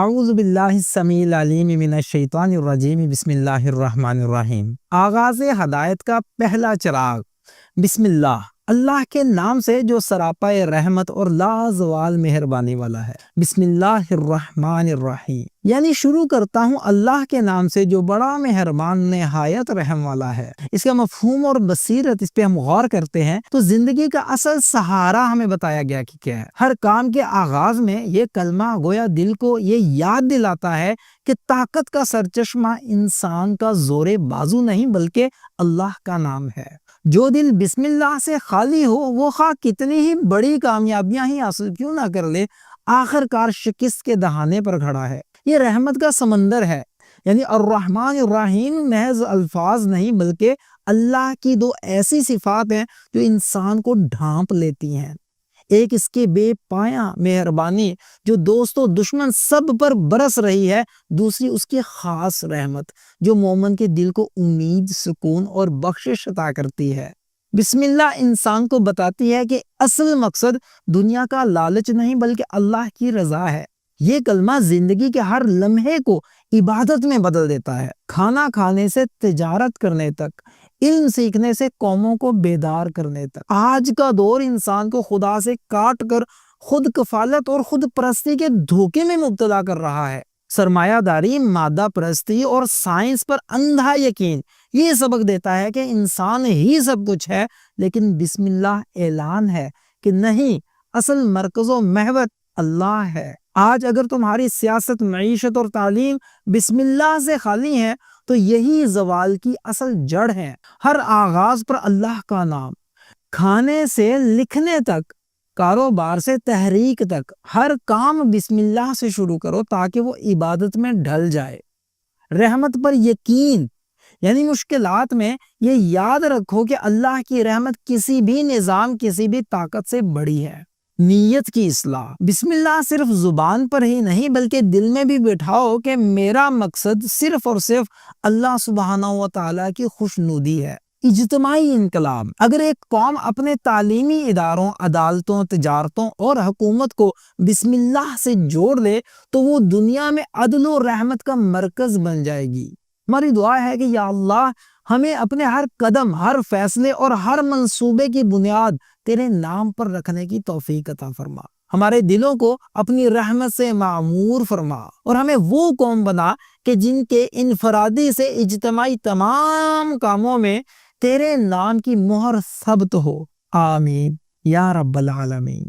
اعوذ باللہ السمیع العلیم من الشیطان الرجیم بسم اللہ الرحمن الرحیم۔ آغاز ہدایت کا پہلا چراغ۔ بسم اللہ، اللہ کے نام سے جو سراپا رحمت اور لازوال مہربانی والا ہے۔ بسم اللہ الرحمن الرحیم، یعنی شروع کرتا ہوں اللہ کے نام سے جو بڑا مہربان نہایت رحم والا ہے۔ اس کا مفہوم اور بصیرت اس پہ ہم غور کرتے ہیں تو زندگی کا اصل سہارا ہمیں بتایا گیا کہ کیا ہے۔ ہر کام کے آغاز میں یہ کلمہ گویا دل کو یہ یاد دلاتا ہے کہ طاقت کا سرچشمہ انسان کا زور بازو نہیں بلکہ اللہ کا نام ہے۔ جو دل بسم اللہ سے خالی ہو وہ خواہ کتنی ہی بڑی کامیابیاں ہی حاصل کیوں نہ کر لے، آخر کار شکست کے دہانے پر کھڑا ہے۔ یہ رحمت کا سمندر ہے، یعنی الرحمن الرحیم محض الفاظ نہیں بلکہ اللہ کی دو ایسی صفات ہیں جو انسان کو ڈھانپ لیتی ہیں۔ ایک اس کے بے پایاں مہربانی جو دوست و دشمن سب پر برس رہی ہے، دوسری اس کی خاص رحمت جو مومن کے دل کو امید، سکون اور بخشش عطا کرتی ہے۔ بسم اللہ انسان کو بتاتی ہے کہ اصل مقصد دنیا کا لالچ نہیں بلکہ اللہ کی رضا ہے۔ یہ کلمہ زندگی کے ہر لمحے کو عبادت میں بدل دیتا ہے، کھانا کھانے سے تجارت کرنے تک، علم سیکھنے سے قوموں کو بیدار کرنے تک۔ آج کا دور انسان کو خدا سے کاٹ کر خود کفالت اور خود پرستی کے دھوکے میں مبتلا کر رہا ہے۔ سرمایہ داری، مادہ پرستی اور سائنس پر اندھا یقین یہ سبق دیتا ہے کہ انسان ہی سب کچھ ہے، لیکن بسم اللہ اعلان ہے کہ نہیں، اصل مرکز و محور اللہ ہے۔ آج اگر تمہاری سیاست، معیشت اور تعلیم بسم اللہ سے خالی ہیں تو یہی زوال کی اصل جڑ ہے۔ ہر آغاز پر اللہ کا نام، کھانے سے لکھنے تک، کاروبار سے تحریک تک، ہر کام بسم اللہ سے شروع کرو تاکہ وہ عبادت میں ڈھل جائے۔ رحمت پر یقین، یعنی مشکلات میں یہ یاد رکھو کہ اللہ کی رحمت کسی بھی نظام، کسی بھی طاقت سے بڑی ہے۔ نیت کی اصلاح، بسم اللہ صرف زبان پر ہی نہیں بلکہ دل میں بھی بٹھاؤ کہ میرا مقصد صرف اور صرف اللہ سبحانہ و تعالیٰ کی خوشنودی ہے۔ اجتماعی انقلاب، اگر ایک قوم اپنے تعلیمی اداروں، عدالتوں، تجارتوں اور حکومت کو بسم اللہ سے جوڑ لے تو وہ دنیا میں عدل و رحمت کا مرکز بن جائے گی۔ ہماری دعا ہے کہ یا اللہ ہمیں اپنے ہر قدم، ہر فیصلے اور ہر منصوبے کی بنیاد تیرے نام پر رکھنے کی توفیق عطا فرما۔ ہمارے دلوں کو اپنی رحمت سے معمور فرما اور ہمیں وہ قوم بنا کہ جن کے انفرادی سے اجتماعی تمام کاموں میں تیرے نام کی مہر ثبت ہو۔ آمین یا رب العالمین۔